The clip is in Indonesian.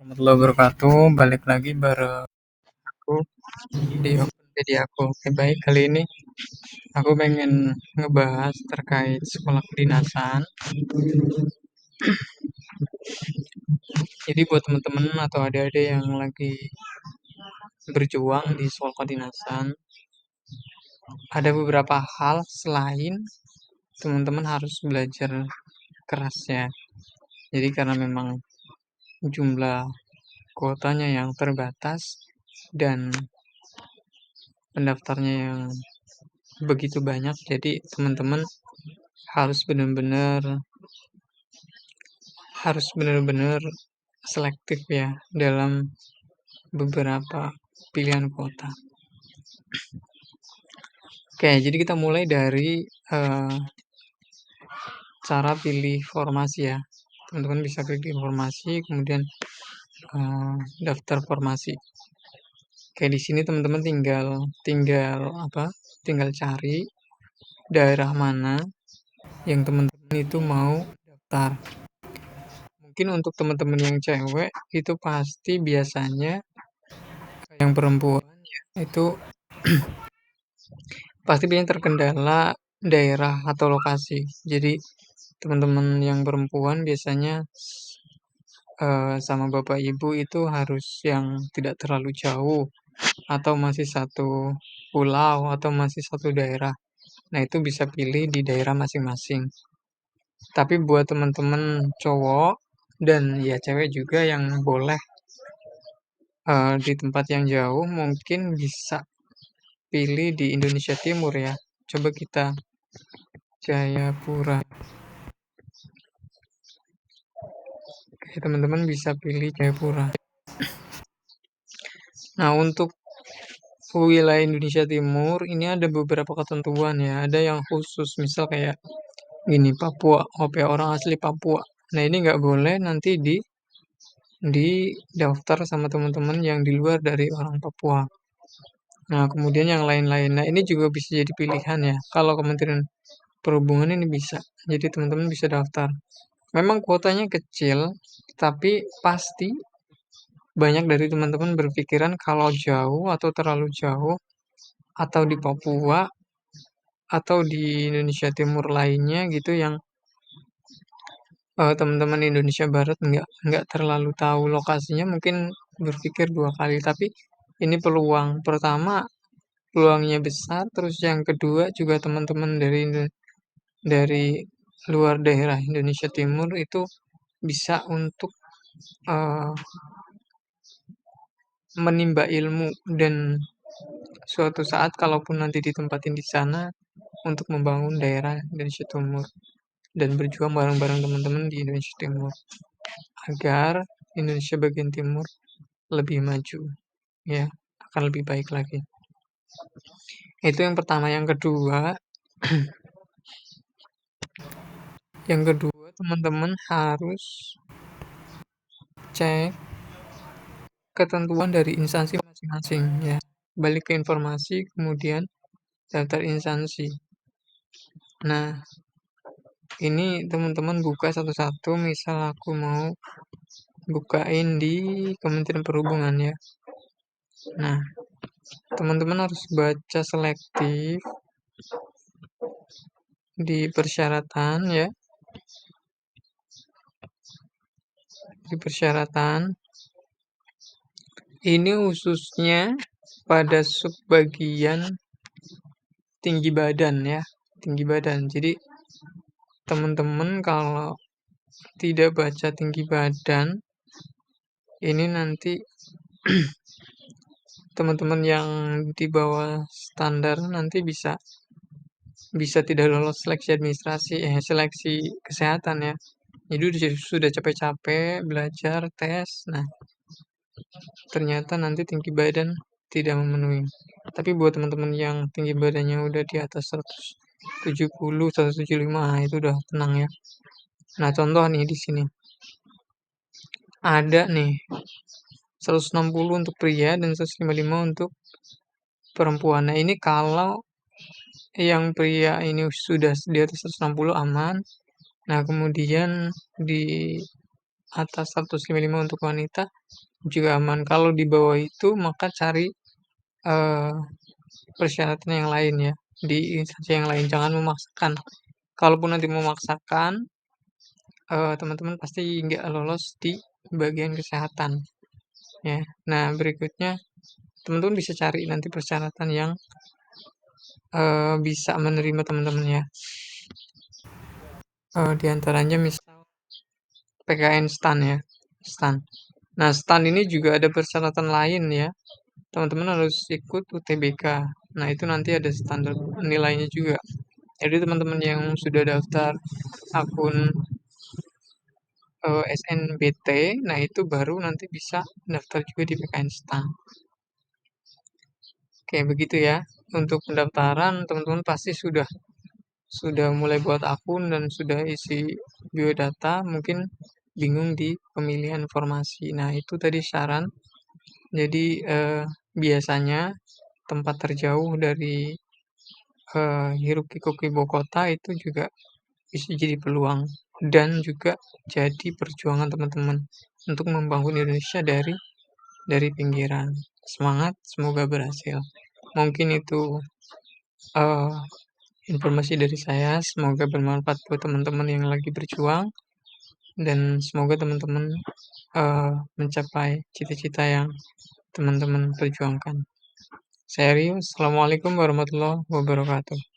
Warahmatullahi wabarakatuh. Balik lagi bareng aku di Openpedia aku. Oke, baik. Kali ini aku pengen ngebahas terkait sekolah kedinasan. Jadi buat teman-teman atau adik-adik yang lagi berjuang di sekolah kedinasan, ada beberapa hal selain teman-teman harus belajar keras ya. Jadi karena memang jumlah kuotanya yang terbatas dan pendaftarnya yang begitu banyak, jadi teman-teman harus benar-benar selektif ya dalam beberapa pilihan kuota. Oke, jadi kita mulai dari cara pilih formasi ya. Teman-teman bisa klik di informasi, kemudian daftar formasi. Oke, di sini teman-teman tinggal cari daerah mana yang teman-teman itu mau daftar. Mungkin untuk teman-teman yang cewek itu pasti biasanya yang perempuan ya, itu pasti biasanya terkendala daerah atau lokasi. Jadi teman-teman yang perempuan biasanya sama bapak ibu itu harus yang tidak terlalu jauh atau masih satu pulau atau masih satu daerah. Nah, itu bisa pilih di daerah masing-masing. Tapi buat teman-teman cowok dan ya cewek juga yang boleh di tempat yang jauh mungkin bisa pilih di Indonesia Timur ya. Coba kita Jayapura. Oke, teman-teman bisa pilih Jayapura. Nah, untuk wilayah Indonesia Timur ini ada beberapa ketentuan ya. Ada yang khusus, misal kayak gini, Papua, OP orang asli Papua. Nah, ini nggak boleh nanti di daftar sama teman-teman yang di luar dari orang Papua. Nah, kemudian yang lain-lain. Nah, ini juga bisa jadi pilihan ya. Kalau Kementerian Perhubungan ini bisa. Jadi teman-teman bisa daftar. Memang kuotanya kecil, tapi pasti banyak dari teman-teman berpikiran kalau jauh atau terlalu jauh atau di Papua atau di Indonesia Timur lainnya gitu yang teman-teman Indonesia Barat nggak terlalu tahu lokasinya, mungkin berpikir dua kali. Tapi ini peluang pertama, peluangnya besar. Terus yang kedua juga teman-teman dari luar daerah Indonesia Timur itu bisa untuk uh, menimba ilmu dan suatu saat kalaupun nanti ditempatin di sana untuk membangun daerah Indonesia Timur dan berjuang bareng-bareng teman-teman di Indonesia Timur agar Indonesia bagian timur lebih maju ya, akan lebih baik lagi. Itu yang pertama. Yang kedua teman-teman harus cek ketentuan dari instansi masing-masing ya. Balik ke informasi, kemudian daftar instansi. Nah, ini teman-teman buka satu-satu. Misal aku mau bukain di Kementerian Perhubungan ya. Nah, teman-teman harus baca selektif di persyaratan ya. Di persyaratan ini khususnya pada subbagian tinggi badan ya, tinggi badan. Jadi teman-teman kalau tidak baca tinggi badan ini nanti teman-teman yang di bawah standar nanti bisa tidak lolos seleksi kesehatan ya. Jadi sudah capek-capek belajar tes, nah ternyata nanti tinggi badan tidak memenuhi. Tapi buat teman-teman yang tinggi badannya udah di atas 170, 175, nah itu udah tenang ya. Nah, contoh nih di sini. Ada nih 160 untuk pria dan 155 untuk perempuan. Nah, ini kalau yang pria ini sudah di atas 160 aman. Nah, kemudian di atas 155 untuk wanita juga aman. Kalau di bawah itu maka cari, eee, persyaratan yang lain ya, di instansi yang lain, jangan memaksakan. Kalaupun nanti memaksakan, teman-teman pasti nggak lolos di bagian kesehatan, ya. Nah, berikutnya teman-teman bisa cari nanti persyaratan yang, bisa menerima teman-teman ya, di antaranya misal PKN STAN ya, STAN. Nah, STAN ini juga ada persyaratan lain ya, teman-teman harus ikut UTBK. Nah, itu nanti ada standar nilainya juga. Jadi teman-teman yang sudah daftar akun SNBT, nah itu baru nanti bisa daftar juga di PKN STAN. Oke, begitu ya. Untuk pendaftaran teman-teman pasti sudah mulai buat akun dan sudah isi biodata, mungkin bingung di pemilihan informasi. Nah, itu tadi saran. Jadi biasanya tempat terjauh dari hiruk pikuk ibu kota itu juga bisa jadi peluang dan juga jadi perjuangan teman-teman untuk membangun Indonesia dari pinggiran. Semangat, semoga berhasil. Mungkin itu eh, informasi dari saya. Semoga bermanfaat buat teman-teman yang lagi berjuang dan semoga teman-teman mencapai cita-cita yang teman-teman perjuangkan. Serius, Assalamualaikum warahmatullahi wabarakatuh.